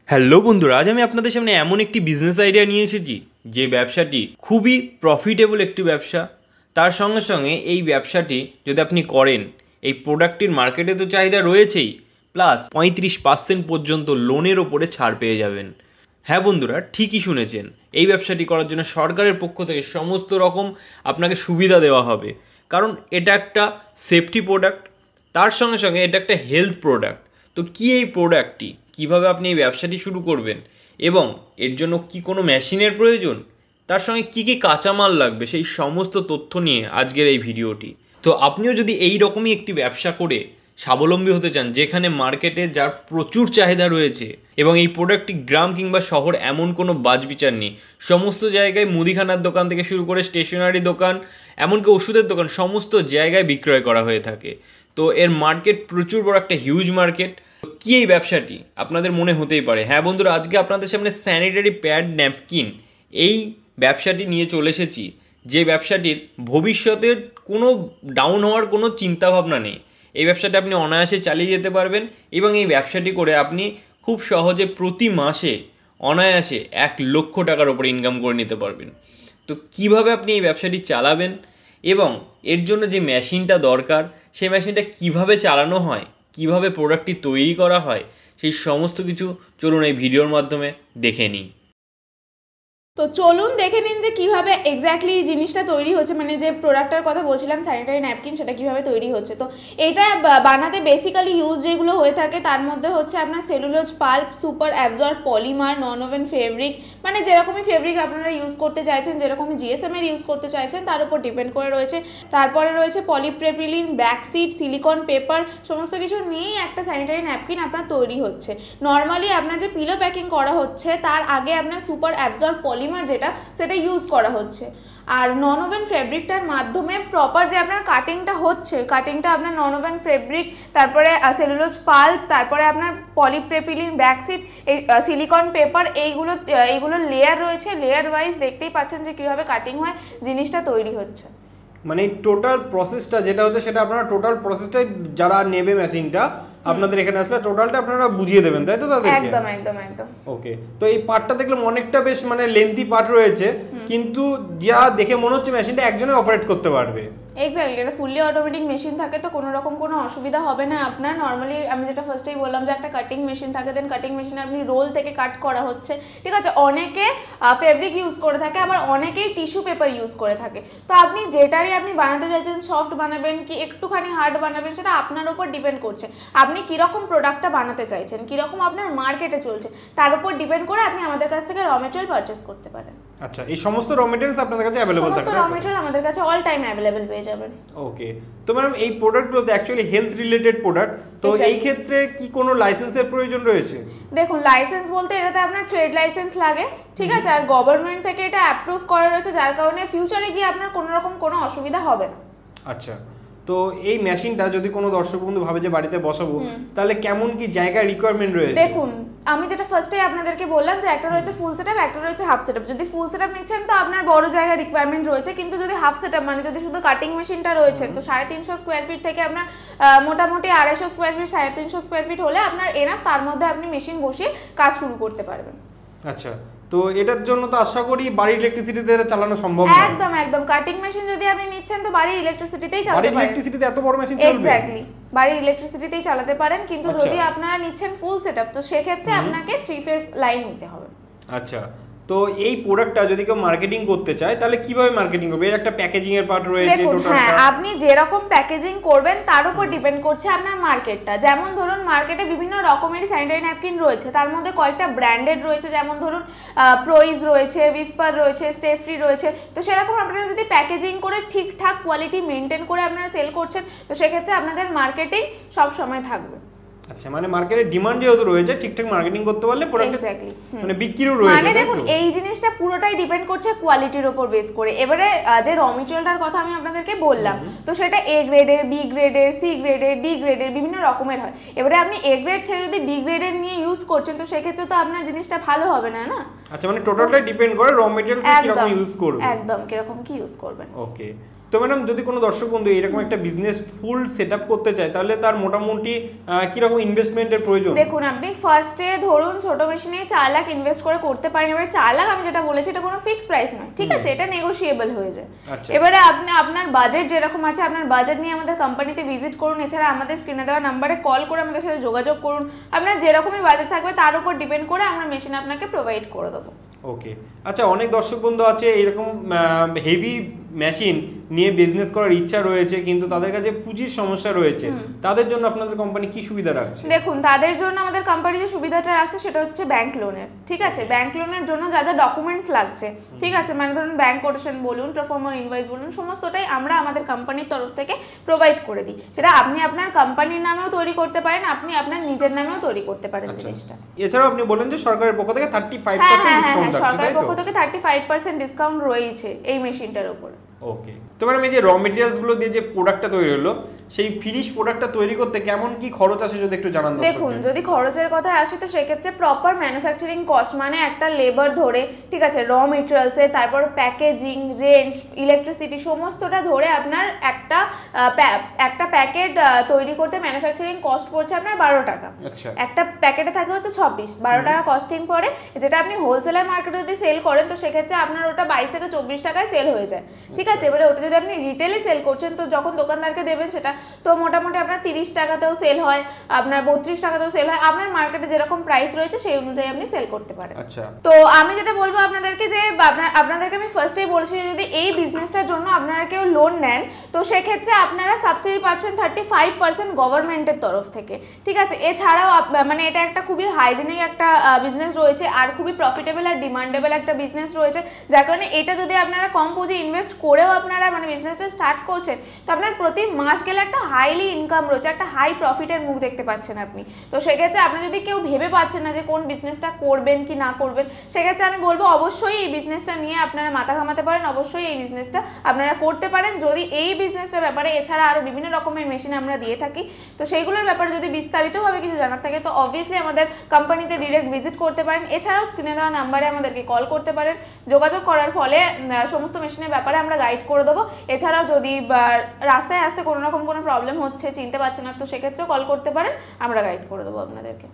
Hello বন্ধুরা, আজ আমি আপনাদের সামনে এমন একটি বিজনেস আইডিয়া নিয়ে এসেছি যে ব্যবসাটি খুবই প্রফিটেবল একটি ব্যবসা। তার সঙ্গে সঙ্গে এই ব্যবসাটি যদি আপনি করেন, এই প্রোডাক্টটির মার্কেটে তো চাহিদা রয়েছেই, প্লাস 35% পর্যন্ত লোনের ওপরে ছাড় পেয়ে যাবেন। হ্যাঁ বন্ধুরা, ঠিকই শুনেছেন, এই ব্যবসাটি করার জন্য সরকারের পক্ষ থেকে সমস্ত রকম আপনাকে সুবিধা দেওয়া হবে। কারণ এটা একটা সেফটি প্রোডাক্ট, তার সঙ্গে সঙ্গে এটা একটা হেলথ প্রোডাক্ট। তো কী এই প্রোডাক্টটি, কীভাবে আপনি এই ব্যবসাটি শুরু করবেন এবং এর জন্য কি কোনো মেশিনের প্রয়োজন, তার সঙ্গে কী কী কাঁচামাল লাগবে, সেই সমস্ত তথ্য নিয়ে আজকের এই ভিডিওটি। তো আপনিও যদি এই রকমই একটি ব্যবসা করে স্বাবলম্বী হতে চান, যেখানে মার্কেটে যার প্রচুর চাহিদা রয়েছে এবং এই প্রোডাক্টটি গ্রাম কিংবা শহর এমন কোনো বাছবিচার নেই, সমস্ত জায়গায় মুদিখানার দোকান থেকে শুরু করে স্টেশনারি দোকান, এমনকি ওষুধের দোকান, সমস্ত জায়গায় বিক্রয় করা হয়ে থাকে। তো এর মার্কেট প্রচুর বড় একটা হিউজ মার্কেট। কি এই ব্যবসাটি আপনাদের মনে হতেই পারে। হ্যাঁ বন্ধুরা, আজকে আপনাদের সামনে স্যানিটারি প্যাড ন্যাপকিন এই ব্যবসাটি নিয়ে চলে এসেছি, যে ব্যবসাটির ভবিষ্যতের কোনো ডাউন হওয়ার কোনো চিন্তাভাবনা নেই। এই ব্যবসাটা আপনি অনায়াসে চালিয়ে যেতে পারবেন এবং এই ব্যবসাটি করে আপনি খুব সহজে প্রতি মাসে অনায়াসে 1,00,000 টাকার ওপরে ইনকাম করে নিতে পারবেন। তো কিভাবে আপনি এই ব্যবসাটি চালাবেন এবং এর জন্য যে মেশিনটা দরকার, সেই মেশিনটা কিভাবে চালানো হয়, কিভাবে প্রোডাক্টটি তৈরি করা হয়, সেই সমস্ত কিছু চলুন এই ভিডিওর মাধ্যমে দেখে নিই। তো চলুন দেখে নিন যে কিভাবে এক্স্যাক্টলি জিনিসটা তৈরি হচ্ছে, মানে যে প্রোডাক্টটার কথা বলছিলাম স্যানিটারি ন্যাপকিন, সেটা কিভাবে তৈরি হচ্ছে। তো এটা বানাতে বেসিক্যালি ইউজ যেগুলো হয়ে থাকে তার মধ্যে হচ্ছে আপনার cellulose pulp, super absorb polymer, non woven fabric, মানে যেরকমই ফেব্রিক আপনারা ইউজ করতে চাইছেন, যেরকমই জিএসএম এর ইউজ করতে চাইছেন তার উপর ডিপেন্ড করে রয়েছে। তারপরে রয়েছে পলিপ্রেপিলিন, ব্যাকসিট, সিলিকন পেপার, সমস্ত কিছু নিয়েই একটা স্যানিটারি ন্যাপকিন আপনার তৈরি হচ্ছে। নর্মালি আপনার যে পিলো প্যাকিং করা হচ্ছে তার আগে আপনার সুপার অ্যাবজর্ব পলিমার যেটা, সেটা ইউজ করা হচ্ছে। আর নন ওভেন ফেব্রিকটার মাধ্যমে প্রপার যে আপনার কাটিংটা হচ্ছে, কাটিংটা আপনার নন ওভেন ফেব্রিক, তারপরে সেলুলোজ পাল্প, তারপরে আপনার পলিপ্রেপিলিন, ব্যাকসিট, এই সিলিকন পেপার, এইগুলো লেয়ার রয়েছে। লেয়ার ওয়াইজ দেখতেই পাচ্ছেন যে কীভাবে কাটিং হয়, জিনিসটা তৈরি হচ্ছে। মানে টোটাল প্রসেসটা যেটা হচ্ছে সেটা আপনারা টোটাল প্রসেসটাই যারা নেবে মেশিনটা আপনাদের এখানে আসলে টোটালটা আপনারা বুঝিয়ে দেবেন, তাই তো তাদেরকে? একদম একদম একদম। ওকে, তো এই পার্টটা দেখলাম অনেকটা বেশ মানে লেন্থি পার্ট রয়েছে, কিন্তু যা দেখে মনে হচ্ছে মেশিনটা একজনে অপারেট করতে পারবে। এক্স্যাক্টলি, এটা ফুললি অটোমেটিক মেশিন থাকে, তো কোনো রকম কোনো অসুবিধা হবে না আপনার। নর্মালি আমি যেটা ফার্স্টেই বললাম যে একটা কাটিং মেশিন থাকে, দেন কাটিং মেশিনে আপনি রোল থেকে কাট করা হচ্ছে, ঠিক আছে। অনেকে ফেব্রিক ইউজ করে থাকে, আবার অনেকেই টিস্যু পেপার ইউজ করে থাকে। তো আপনি যেটারই আপনি বানাতে চাইছেন, সফট বানাবেন কি একটুখানি হার্ড বানাবেন, সেটা আপনার উপর ডিপেন্ড করছে। আপনি কীরকম প্রোডাক্টটা বানাতে চাইছেন, কীরকম আপনার মার্কেটে চলছে, তার উপর ডিপেন্ড করে আপনি আমাদের কাছ থেকে র মেটেরিয়াল পারচেস করতে পারেন। আচ্ছা, এই সমস্ত র মেটেরিয়ালস আপনাদের কাছে অ্যাভেলেবল থাকে? সমস্ত র মেটেরিয়াল আমাদের কাছে অল টাইম অ্যাভেলেবল পেয়ে যাবেন। ওকে, তো ম্যাডাম এই প্রোডাক্টগুলোতে অ্যাকচুয়ালি হেলথ রিলেটেড প্রোডাক্ট, তো এই ক্ষেত্রে কি কোনো লাইসেন্সের প্রয়োজন রয়েছে? দেখুন, লাইসেন্স বলতে এটাতে আপনার ট্রেড লাইসেন্স লাগে, ঠিক আছে। আর গভর্নমেন্ট থেকে এটা অ্যাপ্রুভ করা রয়েছে, যার কারণে ফিউচারে গিয়ে আপনার কোনো রকম কোনো অসুবিধা হবে না। আচ্ছা, তো এই মেশিনটা যদি কোনো দর্শক বন্ধু ভাবে যে বাড়িতে বসাবো, তাহলে কেমন কি জায়গা রিকোয়ারমেন্ট রয়েছে? দেখুন, আমি যেটা ফার্স্টেই আপনাদেরকে বললাম যে একটা রয়েছে ফুল সেটআপ, একটা রয়েছে হাফ সেটআপ। যদি ফুল সেটআপ নিচ্ছেন তো আপনার বড় জায়গা রিকোয়ারমেন্ট রয়েছে, কিন্তু যদি হাফ সেটআপ মানে যদি শুধু কাটিং মেশিনটা রয়েছে, তো 350 স্কোয়ার ফিট থেকে আপনার মোটামুটি 250 স্কোয়ার ফিট, 350 স্কোয়ার ফিট হলে আপনার এনাফ, তার মধ্যে আপনি মেশিন বসিয়ে কাজ শুরু করতে পারবেন। আচ্ছা, তো এটার জন্য তো আশা করি বাড়ির ইলেকট্রিসিটিতে চালানো সম্ভব না। একদম একদম, কাটিং মেশিন যদি আপনি নিচ্ছেন তো বাড়ির ইলেকট্রিসিটিতেই চালাতে পারেন। বাড়ির ইলেকট্রিসিটিতে এত বড় মেশিন চলবে? এক্স্যাক্টলি, বাড়ির ইলেকট্রিসিটিতেই চালাতে পারেন, কিন্তু যদি আপনারা নিচ্ছেন ফুল সেটআপ তো সেক্ষেত্রে আপনাকে 3 ফেজ লাইন নিতে হবে। আচ্ছা, তো এই প্রোডাক্টটা যদি কেউ মার্কেটিং করতে চায় তাহলে কিভাবে মার্কেটিং করবে? এর একটা প্যাকেজিং এর পার্ট রয়েছে টোটালটা। হ্যাঁ, আপনি যেরকম প্যাকেজিং করবেন তার উপর ডিপেন্ড করছে আপনার মার্কেটটা। যেমন ধরুন, মার্কেটে বিভিন্ন রকমের স্যানিটারি ন্যাপকিন রয়েছে, তার মধ্যে কয়েকটা ব্র্যান্ডেড রয়েছে, যেমন ধরুন প্রোইজ রয়েছে, উইসপার রয়েছে, স্টে ফ্রি রয়েছে। তো সেরকম আপনারা যদি প্যাকেজিং করে ঠিকঠাক কোয়ালিটি মেনটেন করে আপনারা সেল করছেন, তো সেক্ষেত্রে আপনাদের মার্কেটিং সব সময় থাকবে। আচ্ছা, মানে মার্কেটে ডিমান্ড যেহেতু রয়েছে, ঠিকঠাক মার্কেটিং করতে পারলে প্রোডাক্ট মানে বিক্রিও রয়েছে। মানে দেখুন, এই জিনিসটা পুরোটাই ডিপেন্ড করছে কোয়ালিটির উপর বেস করে। এবারে যে র মেটেরিয়ালটার কথা আমি আপনাদেরকে বললাম, তো সেটা এ গ্রেডের, বি গ্রেডের, সি গ্রেডের, ডি গ্রেডের, বিভিন্ন রকমের হয়। এবারে আপনি এ গ্রেড ছেড়ে যদি ডি গ্রেডের নিয়ে ইউজ করছেন, তো সেক্ষেত্রে তো আপনার জিনিসটা ভালো হবে না, না? আচ্ছা, মানে টোটালটাই ডিপেন্ড করে র মেটেরিয়ালস কিরকম ইউজ করবেন। একদম, কিরকম কি ইউজ করবেন। ওকে, তো ম্যাডাম যদি কোনো দর্শক বন্ধু এরকম একটা বিজনেস ফুল সেট আপ করতে চায় তাহলে তার মোটামুটি কিরকম ইনভেস্টমেন্টের প্রয়োজন? দেখুন, আপনি ফার্স্টে ধরুন ছোট মেশিনে 4 লাখ ইনভেস্ট করে করতে পারেন। এবারে 4 লাখ আমি যেটা বলেছি এটা কোনো ফিক্সড প্রাইস নয়, ঠিক আছে, এটা নেগোশিয়েবল হয়ে যায়। এবারে আপনি আপনার বাজেট যেরকম আছে আপনার বাজেট নিয়ে আমাদের কোম্পানিতে ভিজিট করুন, এছাড়া আমাদের স্ক্রিনে দেওয়া নাম্বারে কল করে আমাদের সাথে যোগাযোগ করুন। আপনার যেরকমই বাজেট থাকবে তার উপর ডিপেন্ড করে আমরা মেশিন আপনাকে প্রোভাইড করে দেবো। ওকে, আচ্ছা, অনেক দর্শক বন্ধু আছে এরকম হেভি মেশিন নিয়ে বিজনেস করার ইচ্ছা রয়েছে কিন্তু তাদের কাছে পুঁজির সমস্যা রয়েছে, তাদের জন্য আপনাদের কোম্পানি কি সুবিধা রাখছে? দেখুন, তাদের জন্য আমাদের কোম্পানি যে সুবিধাটা রাখছে সেটা হচ্ছে ব্যাংক লোনের, ঠিক আছে। ব্যাংক লোনের জন্য যা যা ডকুমেন্টস লাগছে, ঠিক আছে, মানে ধরুন ব্যাংক কোটেশন বলুন, প্রফর্মার ইনভয়েস বলুন, সমস্তটাই আমরা আমাদের কোম্পানির তরফ থেকে প্রোভাইড করে দিই। সেটা আপনি আপনার কোম্পানির নামেও তৈরি করতে পারেন, আপনি আপনার নিজের নামেও তৈরি করতে পারেন জিনিসটা। এছাড়াও আপনি বলেন যে সরকারের পক্ষ থেকে 35% ডিসকাউন্ট আছে, সরকারের পক্ষ থেকে 35% ডিসকাউন্ট রয়েছে এই মেশিনটার উপর। ওকে, তো ম্যাডাম এই যে র মেটেরিয়ালস গুলো দিয়ে যে প্রোডাক্টটা তৈরি হলো সেই ফিনিশ প্রোডাক্টটা তৈরি করতে কেমন কি খরচ আসে যদি একটু জানান? দেখুন, যদি খরচের কথা আসে তো সেক্ষেত্রে প্রপার ম্যানুফ্যাকচারিং কস্ট মানে একটা লেবার ধরে, ঠিক আছে, র মেটেরিয়ালসে, তারপর প্যাকেজিং, রেন্ট, ইলেকট্রিসিটি সমস্তটা ধরে আপনার একটা প্যাকেট তৈরি করতে ম্যানুফ্যাকচারিং কস্ট পড়ছে আপনার 12 টাকা। একটা প্যাকেটে থাকে হচ্ছে 12 টাকা কস্টিং পড়ে, যেটা আপনি হোলসেলার মার্কেটে যদি সেল করেন তো সেক্ষেত্রে আপনার ওটা 22 থেকে 24 টাকায় সেল হয়ে যায়, ঠিক আছে। এবারে ওটা যদি আপনি রিটেলে সেল করছেন তো যখন দোকানদারকে দেবেন সেটা তো মোটামুটি আপনার 30 টাকাতেও সেল হয়, আপনার 32 টাকাতেও সেল হয়, আপনার মার্কেটে যেরকম প্রাইস রয়েছে সেই অনুযায়ী আপনি সেল করতে পারেন। আচ্ছা, তো আমি যেটা বলবো আপনাদেরকে যে আপনাদেরকে আমি ফার্স্টেই বলেছি যে যদি এই বিজনেসটার জন্য আপনারা কেউ লোন নেন তো সেক্ষেত্রে আপনারা সাবসিডি পাচ্ছেন 35% গভর্নমেন্টের তরফ থেকে, ঠিক আছে। এছাড়াও মানে এটা একটা খুবই হাইজেনিক একটা বিজনেস রয়েছে আর খুবই প্রফিটেবল আর ডিমান্ডেবল একটা বিজনেস রয়েছে, যার কারণে এটা যদি আপনারা কম পুঁজি ইনভেস্ট করেও আপনারা মানে বিজনেসটা স্টার্ট করছেন তো আপনার প্রতি মাস গেলে একটা হাইলি ইনকাম রয়েছে, একটা হাই প্রফিটের মুখ দেখতে পাচ্ছেন আপনি। তো সেক্ষেত্রে আপনি যদি কেউ ভেবে পাচ্ছেন না যে কোন বিজনেসটা করবেন কি না করবেন, সেক্ষেত্রে আমি বলবো অবশ্যই এই বিজনেসটা নিয়ে আপনারা মাথা ঘামাতে পারেন, অবশ্যই এই বিজনেসটা আপনারা করতে পারেন। যদি এই বিজনেসটার ব্যাপারে এছাড়া আরও বিভিন্ন রকমের মেশিন আমরা দিয়ে থাকি তো সেইগুলোর ব্যাপারে যদি বিস্তারিতভাবে কিছু জানার থাকে তো অবভিয়াসলি আমাদের কোম্পানিতে ডিরেক্ট ভিজিট করতে পারেন। এছাড়াও স্ক্রিনে দেওয়া নাম্বারে আমাদেরকে কল করতে পারেন, যোগাযোগ করার ফলে সমস্ত মেশিনের ব্যাপারে আমরা গাইড করে দেবো। এছাড়াও যদি রাস্তায় আসতে কোনো রকম কোনো প্রবলেম হচ্ছে, চিনতে পারছেন না, তো সেক্ষেত্রেও কল করতে পারেন, আমরা গাইড করে দেবো আপনাদেরকে।